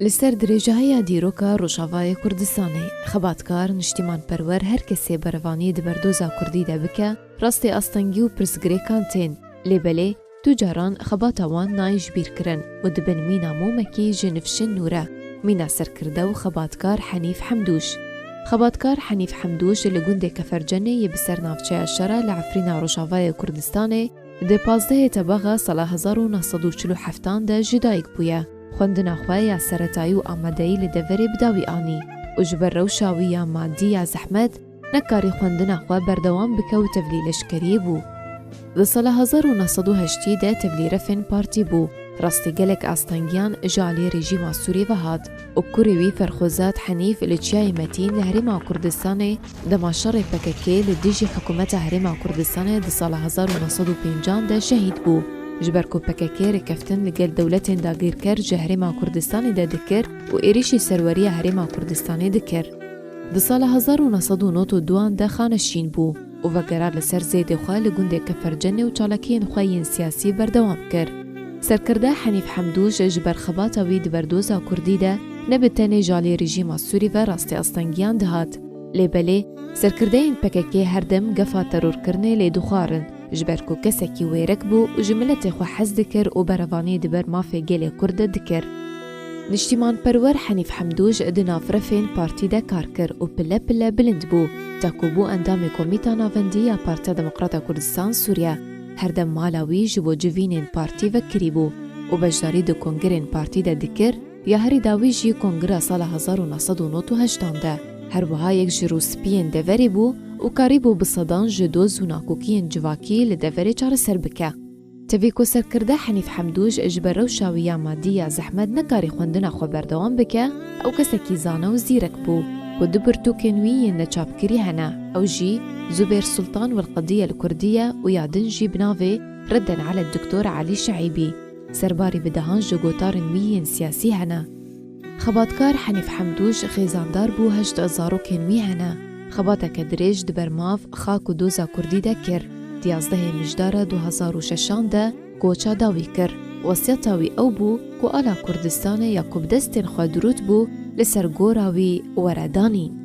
لسر درێژەهەیە دیرۆکە ڕۆژاوای کوردستانی خەباتکار نیشتیمان پەروەر هەر کەسێ بەرەوانی دبەردۆزا کوردی دەبکە ڕاستی ئاستەنگی و پرسگرێکان تێن لێبەلێ دوو جاران خەباتەوان نایش بیرکردن و دبن مینا مۆمەکی ژنفشن نورە مینا سەرکردە و خەباتکار حەنیف حەمدوش خەباتکار حەنیف حەمدوش لە گوندێکە فەرجەنێ یە بسەر ناوچەیە شەرە لە عەفرینا ڕۆژاوای کوردستانê di 15 Tebaxa sala 1947 de ji dayîk bûye. Xwendina xwe ya seretayî û amadeyî li deverê bidawî anî û ji ber rewşa wî ya maddî ya zehmet nekarî xwendina xwe berdewam bike û tevlî leşkeriyê bû. Di sala 1980 de tevlî refên partî bû. Rastî gelek astangiyan ji alî rejîma Sûrî ve hat û kurê wî Ferxwezat Henîf li Çiyayê Metîn li Herêma Kurdistanê dema şerê PKK li dijî hikûmeta Herêma Kurdistanê di sala 1950 de şehîd bû. Ji ber ku PKK rêkeftin li gel dewletên dagîrker ji Herêma Kurdistanê de dikir û êrişî serweriya Herêma Kurdistanê dikir. Di sala 1992 de xaneşîn bû û vegera li ser zêdê xwe li gundeke fercenê û çalakiyên xwe yên siyasî berdewam kir. سرکرده حنیف حمدوش ji ber xebata wî di berdoza Kurdî de ne bi tenê jalê rejîma Sûrî ve rastî astangiyan dihat. Lêbelê, serkirdeyên PKK her dem gefa terorkirinê lê dixwarin ji ber ku kesekî wêrek bû û ji miletê xwe hez dikir û berevanî di ber mafê gelê Kurd de dikir. Niştîmanperwer Henîf Hemdûş di navrefên partî de kar kir û pile pile bilind bû ta ku bû endamê Komîta Navendî ya Partiya Demokrata Kurdistan Sûriye. Her dem mala wî ji bo civînên partî vekirî bû û beşdarî di kongirên partî de dikir ya herî dawî jî kongira sala 1998 de. Her wiha yek ji rûspiyên deverê bû û karî bû bi sedan ji doz û nakokiyên civakî li deverê çareser bike. Tevî ku serkirde Henîf Hemdûş ji ber rewşa wî ya maddî ya zehmet nekarî xwendina xwe berdewam bike, ew kesekî zana û zîrek bû ku du pirtûkên wî yên neçapkirî hene, ew jî زبير سلطان والقضية الكردية ويادن جي بنافي ردا على الدكتور علي شعيبي سرباري بدهان جوغوتارن ويين سياسي هنا. خباتكار حنيف حمدوش خيزاندار بو هشت ازارو كين وي هنا خباتك دريج دبرماف خاكو دوزا كردي دكر ديازده مجدارة 2006 ده كوچا داوي كر وسيطاوي او بو كو الا كردستان ياكوب دستن خادروت بو لسر گوراوي ورداني.